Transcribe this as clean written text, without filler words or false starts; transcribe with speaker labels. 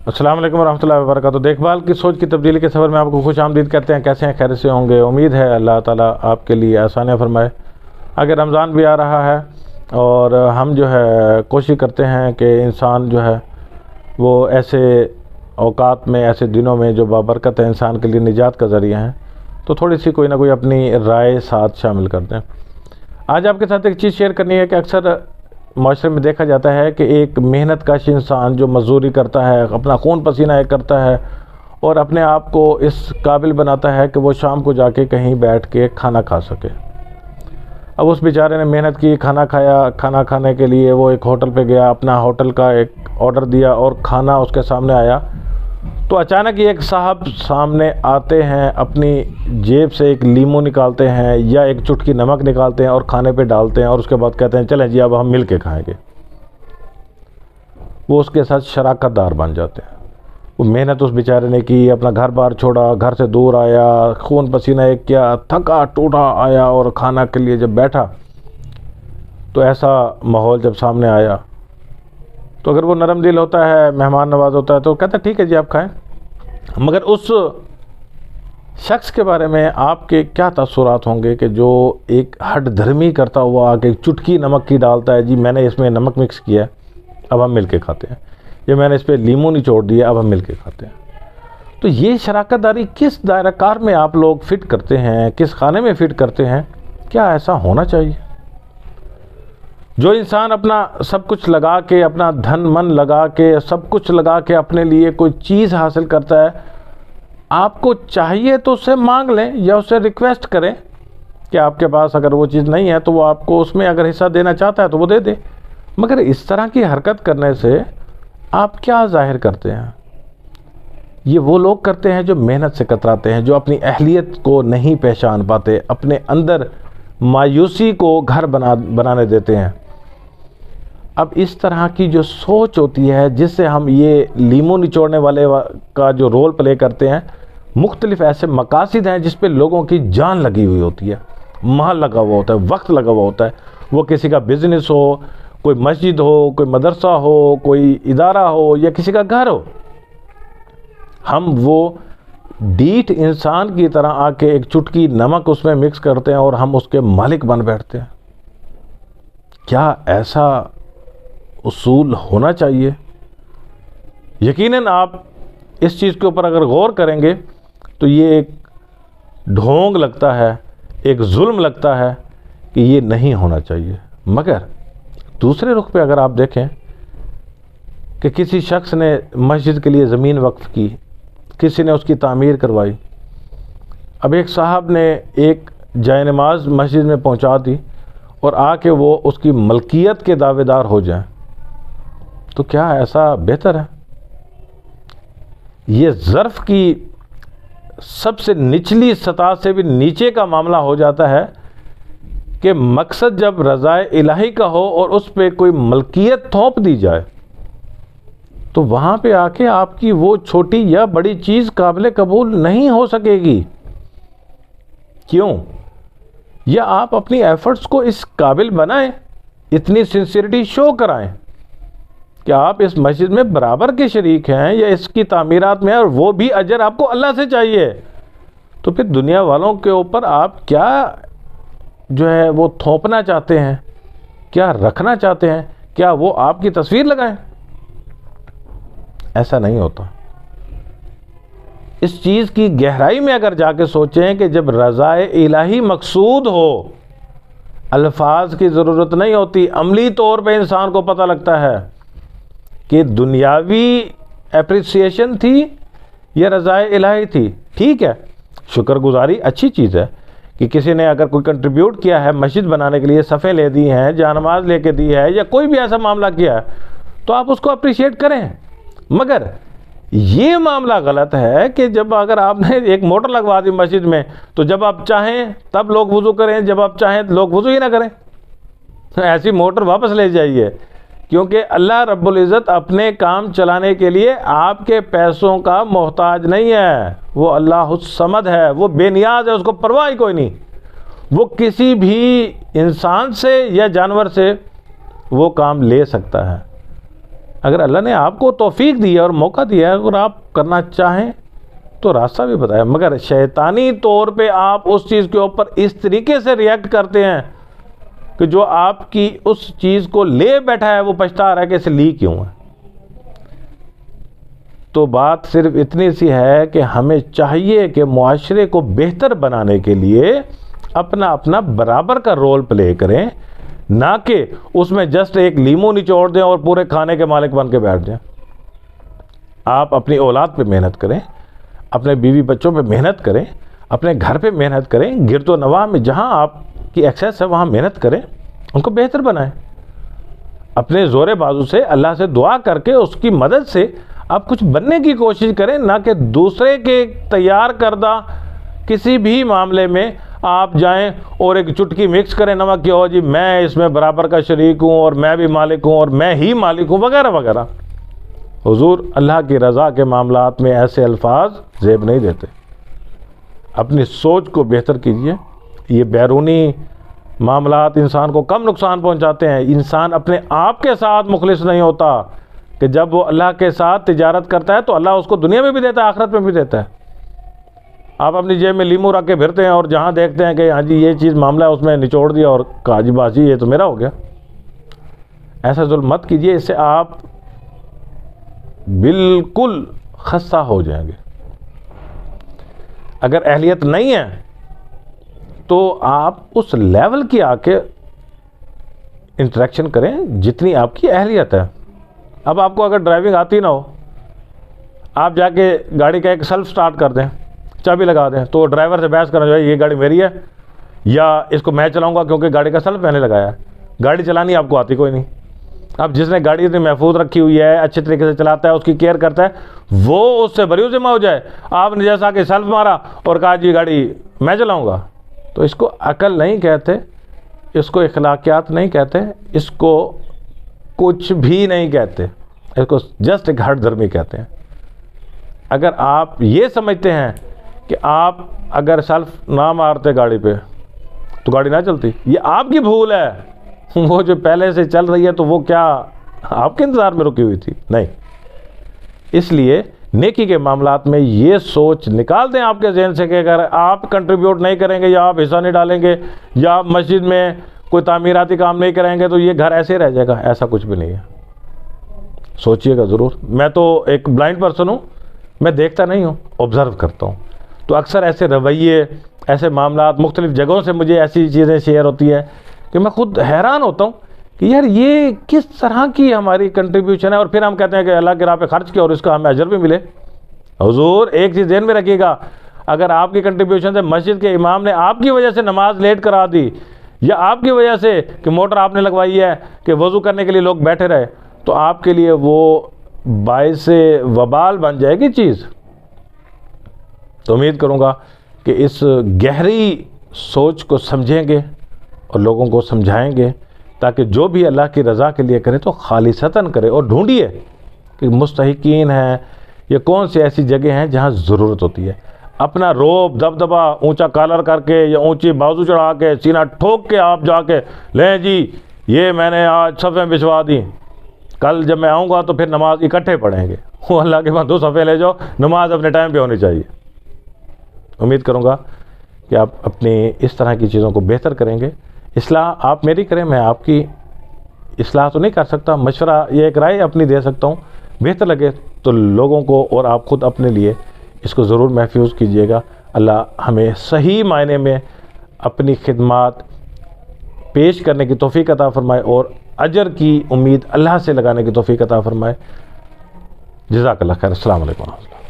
Speaker 1: السلام علیکم ورحمۃ اللہ وبرکاتہ۔ دیکھ بھال کی سوچ کی تبدیلی کے سفر میں آپ کو خوش آمدید کہتے ہیں۔ کیسے ہیں؟ خیر سے ہوں گے، امید ہے اللہ تعالیٰ آپ کے لیے آسانیاں فرمائے۔ اگر رمضان بھی آ رہا ہے اور ہم جو ہے کوشش کرتے ہیں کہ انسان جو ہے وہ ایسے اوقات میں، ایسے دنوں میں جو بابرکت ہے، انسان کے لیے نجات کا ذریعہ ہیں، تو تھوڑی سی کوئی نہ کوئی اپنی رائے ساتھ شامل کرتے ہیں۔ آج آپ کے ساتھ ایک چیز شیئر کرنی ہے کہ اکثر معاشرے میں دیکھا جاتا ہے کہ ایک محنت کش انسان جو مزدوری کرتا ہے، اپنا خون پسینہ ایک کرتا ہے اور اپنے آپ کو اس قابل بناتا ہے کہ وہ شام کو جا کے کہیں بیٹھ کے کھانا کھا سکے۔ اب اس بیچارے نے محنت کی، کھانا کھایا، کھانا کھانے کے لیے وہ ایک ہوٹل پہ گیا، اپنا ہوٹل کا ایک آرڈر دیا اور کھانا اس کے سامنے آیا تو اچانک ایک صاحب سامنے آتے ہیں، اپنی جیب سے ایک لیمو نکالتے ہیں یا ایک چٹکی نمک نکالتے ہیں اور کھانے پہ ڈالتے ہیں اور اس کے بعد کہتے ہیں چلیں جی اب ہم مل کے کھائیں گے۔ وہ اس کے ساتھ شراکت دار بن جاتے ہیں۔ وہ محنت اس بیچارے نے کی، اپنا گھر بار چھوڑا، گھر سے دور آیا، خون پسینہ ایک کیا، تھکا ٹوٹا آیا اور کھانا کے لیے جب بیٹھا تو ایسا ماحول جب سامنے آیا تو اگر وہ نرم دل ہوتا ہے، مہمان نواز ہوتا ہے تو کہتا ہے ٹھیک ہے جی آپ کھائیں۔ مگر اس شخص کے بارے میں آپ کے کیا تاثرات ہوں گے کہ جو ایک ہٹ دھرمی کرتا ہوا کہ چٹکی نمک کی ڈالتا ہے، جی میں نے اس میں نمک مکس کیا ہے اب ہم مل کے کھاتے ہیں، یا میں نے اس پہ لیمو نچوڑ دیا اب ہم مل کے کھاتے ہیں۔ تو یہ شراکت داری کس دائرہ کار میں آپ لوگ فٹ کرتے ہیں، کس خانے میں فٹ کرتے ہیں؟ کیا ایسا ہونا چاہیے؟ جو انسان اپنا سب کچھ لگا کے، اپنا دھن من لگا کے، سب کچھ لگا کے اپنے لیے کوئی چیز حاصل کرتا ہے، آپ کو چاہیے تو اس سے مانگ لیں یا اس سے ریکویسٹ کریں کہ آپ کے پاس اگر وہ چیز نہیں ہے تو وہ آپ کو اس میں اگر حصہ دینا چاہتا ہے تو وہ دے دے۔ مگر اس طرح کی حرکت کرنے سے آپ کیا ظاہر کرتے ہیں؟ یہ وہ لوگ کرتے ہیں جو محنت سے کتراتے ہیں، جو اپنی اہلیت کو نہیں پہچان پاتے، اپنے اندر مایوسی کو گھر بنانے دیتے ہیں۔ اب اس طرح کی جو سوچ ہوتی ہے جس سے ہم یہ لیمو نچوڑنے والے کا جو رول پلے کرتے ہیں، مختلف ایسے مقاصد ہیں جس پہ لوگوں کی جان لگی ہوئی ہوتی ہے، مال لگا ہوا ہوتا ہے، وقت لگا ہوا ہوتا ہے۔ وہ کسی کا بزنس ہو، کوئی مسجد ہو، کوئی مدرسہ ہو، کوئی ادارہ ہو یا کسی کا گھر ہو، ہم وہ ڈیٹ انسان کی طرح آ کے ایک چٹکی نمک اس میں مکس کرتے ہیں اور ہم اس کے مالک بن بیٹھتے ہیں۔ کیا ایسا اصول ہونا چاہیے؟ یقیناً آپ اس چیز کے اوپر اگر غور کریں گے تو یہ ایک ڈھونگ لگتا ہے، ایک ظلم لگتا ہے کہ یہ نہیں ہونا چاہیے۔ مگر دوسرے رخ پہ اگر آپ دیکھیں کہ کسی شخص نے مسجد کے لیے زمین وقف کی، کسی نے اس کی تعمیر کروائی، اب ایک صاحب نے ایک جائے نماز مسجد میں پہنچا دی اور آ کے وہ اس کی ملکیت کے دعوے دار ہو جائیں، تو کیا ایسا بہتر ہے؟ یہ ظرف کی سب سے نچلی سطح سے بھی نیچے کا معاملہ ہو جاتا ہے کہ مقصد جب رضائے الہی کا ہو اور اس پہ کوئی ملکیت تھوپ دی جائے تو وہاں پہ آ کے آپ کی وہ چھوٹی یا بڑی چیز قابل قبول نہیں ہو سکے گی۔ کیوں؟ یا آپ اپنی ایفرٹس کو اس قابل بنائیں، اتنی سنسیئرٹی شو کرائیں کہ آپ اس مسجد میں برابر کے شریک ہیں یا اس کی تعمیرات میں ہیں، اور وہ بھی اجر آپ کو اللہ سے چاہیے۔ تو پھر دنیا والوں کے اوپر آپ کیا جو ہے وہ تھوپنا چاہتے ہیں، کیا رکھنا چاہتے ہیں؟ کیا وہ آپ کی تصویر لگائیں؟ ایسا نہیں ہوتا۔ اس چیز کی گہرائی میں اگر جا کے سوچیں کہ جب رضائے الہی مقصود ہو، الفاظ کی ضرورت نہیں ہوتی، عملی طور پہ انسان کو پتہ لگتا ہے کہ دنیاوی اپریسیشن تھی یا رضائے الہی تھی۔ ٹھیک ہے، شکر گزاری اچھی چیز ہے کہ کسی نے اگر کوئی کنٹریبیوٹ کیا ہے مسجد بنانے کے لیے، صفحے لے دی ہیں، جا نماز لے کے دی ہے، یا کوئی بھی ایسا معاملہ کیا ہے تو آپ اس کو اپریشیٹ کریں۔ مگر یہ معاملہ غلط ہے کہ جب اگر آپ نے ایک موٹر لگوا دی مسجد میں تو جب آپ چاہیں تب لوگ وضو کریں، جب آپ چاہیں لوگ وضو ہی نہ کریں۔ ایسی موٹر واپس لے جائیے، کیونکہ اللہ رب العزت اپنے کام چلانے کے لیے آپ کے پیسوں کا محتاج نہیں ہے۔ وہ اللہ الصمد ہے، وہ بے نیاز ہے، اس کو پرواہ ہی کوئی نہیں۔ وہ کسی بھی انسان سے یا جانور سے وہ کام لے سکتا ہے۔ اگر اللہ نے آپ کو توفیق دی ہے اور موقع دیا ہے، اگر آپ کرنا چاہیں تو راستہ بھی بتایا، مگر شیطانی طور پہ آپ اس چیز کے اوپر اس طریقے سے ریئیکٹ کرتے ہیں کہ جو آپ کی اس چیز کو لے بیٹھا ہے وہ پچھتا رہا ہے کہ اسے لی کیوں ہے۔ تو بات صرف اتنی سی ہے کہ ہمیں چاہیے کہ معاشرے کو بہتر بنانے کے لیے اپنا اپنا برابر کا رول پلے کریں، نہ کہ اس میں جسٹ ایک لیمو نچوڑ دیں اور پورے کھانے کے مالک بن کے بیٹھ جائیں۔ آپ اپنی اولاد پہ محنت کریں، اپنے بیوی بچوں پہ محنت کریں، اپنے گھر پہ محنت کریں، گرد و نواح میں جہاں آپ کی ایکسیس ہے وہاں محنت کریں، ان کو بہتر بنائیں، اپنے زور بازو سے اللہ سے دعا کر کے اس کی مدد سے آپ کچھ بننے کی کوشش کریں، نہ کہ دوسرے کے تیار کردہ کسی بھی معاملے میں آپ جائیں اور ایک چٹکی مکس کریں نمک کی، جی میں اس میں برابر کا شریک ہوں اور میں بھی مالک ہوں اور میں ہی مالک ہوں وغیرہ وغیرہ۔ حضور اللہ کی رضا کے معاملات میں ایسے الفاظ زیب نہیں دیتے۔ اپنی سوچ کو بہتر کیجئے۔ یہ بیرونی معاملات انسان کو کم نقصان پہنچاتے ہیں۔ انسان اپنے آپ کے ساتھ مخلص نہیں ہوتا کہ جب وہ اللہ کے ساتھ تجارت کرتا ہے تو اللہ اس کو دنیا میں بھی دیتا ہے، آخرت میں بھی دیتا ہے۔ آپ اپنی جیب میں لیمو رکھ کے پھرتے ہیں اور جہاں دیکھتے ہیں کہ ہاں جی یہ چیز معاملہ ہے اس میں نچوڑ دیا اور کہا جی باجی یہ تو میرا ہو گیا۔ ایسا ظلم مت کیجئے، اس سے آپ بالکل خستہ ہو جائیں گے۔ اگر اہلیت نہیں ہے تو آپ اس لیول کی آ کے انٹریکشن کریں جتنی آپ کی اہلیت ہے۔ اب آپ کو اگر ڈرائیونگ آتی نہ ہو، آپ جا کے گاڑی کا ایک سیلف سٹارٹ کر دیں، چابی لگا دیں، تو ڈرائیور سے بحث کرنا چاہیے یہ گاڑی میری ہے یا اس کو میں چلاؤں گا کیونکہ گاڑی کا سیلف میں نے لگایا ہے۔ گاڑی چلانی آپ کو آتی کوئی نہیں۔ اب جس نے گاڑی اتنی محفوظ رکھی ہوئی ہے، اچھے طریقے سے چلاتا ہے، اس کی کیئر کرتا ہے، وہ اس سے بری ذمہ ہو جائے۔ آپ نے جیسا کہ سیلف مارا اور کہا جی گاڑی میں چلاؤں گا، تو اس کو عقل نہیں کہتے، اس کو اخلاقیات نہیں کہتے، اس کو کچھ بھی نہیں کہتے، اس کو جسٹ ایک ہٹ دھرمی کہتے ہیں۔ اگر آپ یہ سمجھتے ہیں کہ آپ اگر سیلف نہ مارتے گاڑی پہ تو گاڑی نہ چلتی، یہ آپ کی بھول ہے۔ وہ جو پہلے سے چل رہی ہے تو وہ کیا آپ کے انتظار میں رکی ہوئی تھی؟ نہیں۔ اس لیے نیکی کے معاملات میں یہ سوچ نکال دیں آپ کے ذہن سے کہ اگر آپ کنٹریبیوٹ نہیں کریں گے یا آپ حصہ نہیں ڈالیں گے یا آپ مسجد میں کوئی تعمیراتی کام نہیں کریں گے تو یہ گھر ایسے رہ جائے گا۔ ایسا کچھ بھی نہیں ہے، سوچئے گا ضرور۔ میں تو ایک بلائنڈ پرسن ہوں، میں دیکھتا نہیں ہوں، آبزرو کرتا ہوں، تو اکثر ایسے رویے، ایسے معاملات مختلف جگہوں سے مجھے ایسی چیزیں شیئر ہوتی ہے کہ میں خود حیران ہوتا ہوں کہ یار یہ کس طرح کی ہماری کنٹریبیوشن ہے، اور پھر ہم کہتے ہیں کہ اللہ کی راہ پہ خرچ کیا اور اس کا ہمیں اجر بھی ملے۔ حضور ایک چیز ذہن میں رکھیے گا، اگر آپ کی کنٹریبیوشن سے مسجد کے امام نے آپ کی وجہ سے نماز لیٹ کرا دی، یا آپ کی وجہ سے کہ موٹر آپ نے لگوائی ہے کہ وضو کرنے کے لیے لوگ بیٹھے رہے، تو آپ کے لیے وہ باعث وبال بن جائے گی چیز۔ تو امید کروں گا کہ اس گہری سوچ کو سمجھیں گے اور لوگوں کو سمجھائیں گے، تاکہ جو بھی اللہ کی رضا کے لیے کرے تو خالصتاً کرے، اور ڈھونڈیے کہ مستحقین ہیں یا کون سی ایسی جگہ ہیں جہاں ضرورت ہوتی ہے۔ اپنا روب دبدبا اونچا کالر کر کے یا اونچی بازو چڑھا کے سینہ ٹھوک کے آپ جا کے لیں جی یہ میں نے آج صفیں بچھوا دی، کل جب میں آؤں گا تو پھر نماز اکٹھے پڑھیں گے۔ وہ اللہ کے بعد 2 صفحے لے جاؤ، نماز اپنے ٹائم پہ ہونی چاہیے۔ امید کروں گا کہ آپ اپنی اس طرح کی چیزوں کو بہتر کریں گے۔ اصلاح آپ میری کریں، میں آپ کی اصلاح تو نہیں کر سکتا، مشورہ یہ ایک رائے اپنی دے سکتا ہوں، بہتر لگے تو لوگوں کو اور آپ خود اپنے لیے اس کو ضرور محفوظ کیجئے گا۔ اللہ ہمیں صحیح معنی میں اپنی خدمات پیش کرنے کی توفیق عطا فرمائے اور اجر کی امید اللہ سے لگانے کی توفیق عطا فرمائے۔ جزاک اللہ خیر۔ السلام علیکم ورحمۃ اللہ۔